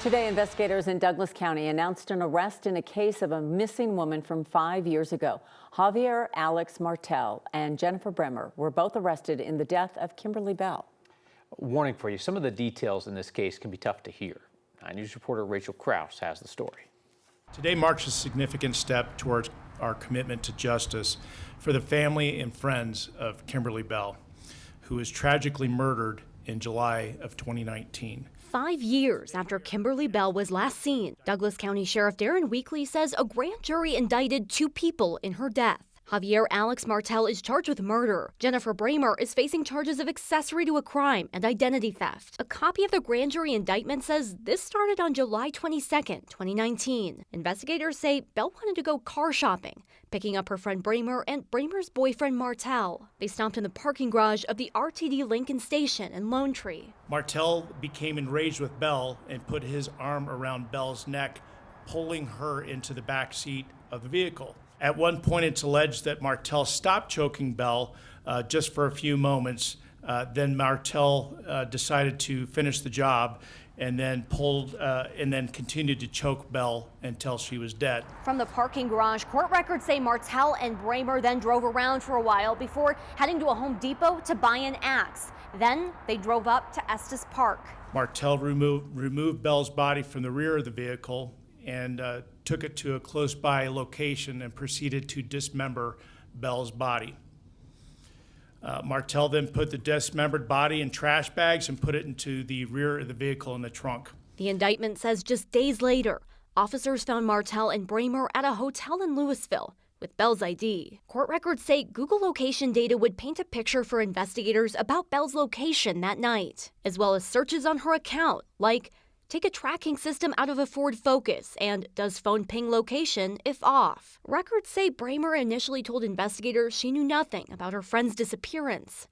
Today, investigators in Douglas County announced an arrest in a case of a missing woman from 5 years ago. Javier, Alex Martell, and Jennifer Bremer were both arrested in the death of Kimberly Bell. Warning for you, some of the details in this case can be tough to hear. News reporter Rachel Krause has the story. Today marks a significant step towards our commitment to justice for the family and friends of Kimberly Bell, who was tragically murdered in July of 2019. 5 years after Kimberly Bell was last seen, Douglas County Sheriff Darren Weekly says a grand jury indicted 2 people in her death. Javier Alex Martell is charged with murder. Jennifer Bremer is facing charges of accessory to a crime and identity theft. A copy of the grand jury indictment says this started on July 22, 2019. Investigators say Bell wanted to go car shopping, picking up her friend Bremer and Bremer's boyfriend Martell. They stopped in the parking garage of the RTD Lincoln Station in Lone Tree. Martell became enraged with Bell and put his arm around Bell's neck, pulling her into the back seat of the vehicle. At one point, it's alleged that Martell stopped choking Bell just for a few moments. Then Martell decided to finish the job and then continued to choke Bell until she was dead. From the parking garage, court records say Martell and Bremer then drove around for a while before heading to a Home Depot to buy an axe. Then they drove up to Estes Park. Martell removed Bell's body from the rear of the vehicle and took it to a close-by location and proceeded to dismember Bell's body. Martell then put the dismembered body in trash bags and put it into the rear of the vehicle in the trunk. The indictment says just days later, officers found Martell and Bremer at a hotel in Louisville with Bell's ID. Court records say Google location data would paint a picture for investigators about Bell's location that night, as well as searches on her account, like take a tracking system out of a Ford Focus and does phone ping location if off. Records say Bremer initially told investigators she knew nothing about her friend's disappearance,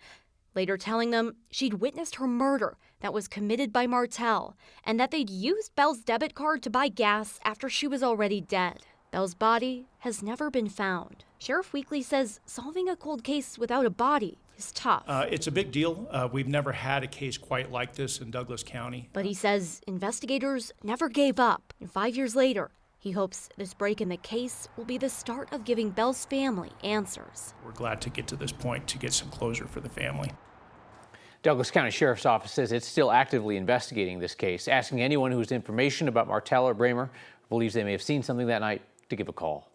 later telling them she'd witnessed her murder that was committed by Martell and that they'd used Bell's debit card to buy gas after she was already dead. Bell's body has never been found. Sheriff Weekly says solving a cold case without a body is tough. It's a big deal. We've never had a case quite like this in Douglas County. But he says investigators never gave up. And 5 years later, he hopes this break in the case will be the start of giving Bell's family answers. We're glad to get to this point to get some closure for the family. Douglas County Sheriff's Office says it's still actively investigating this case, asking anyone who has information about Martell or Bremer, believes they may have seen something that night, to give a call.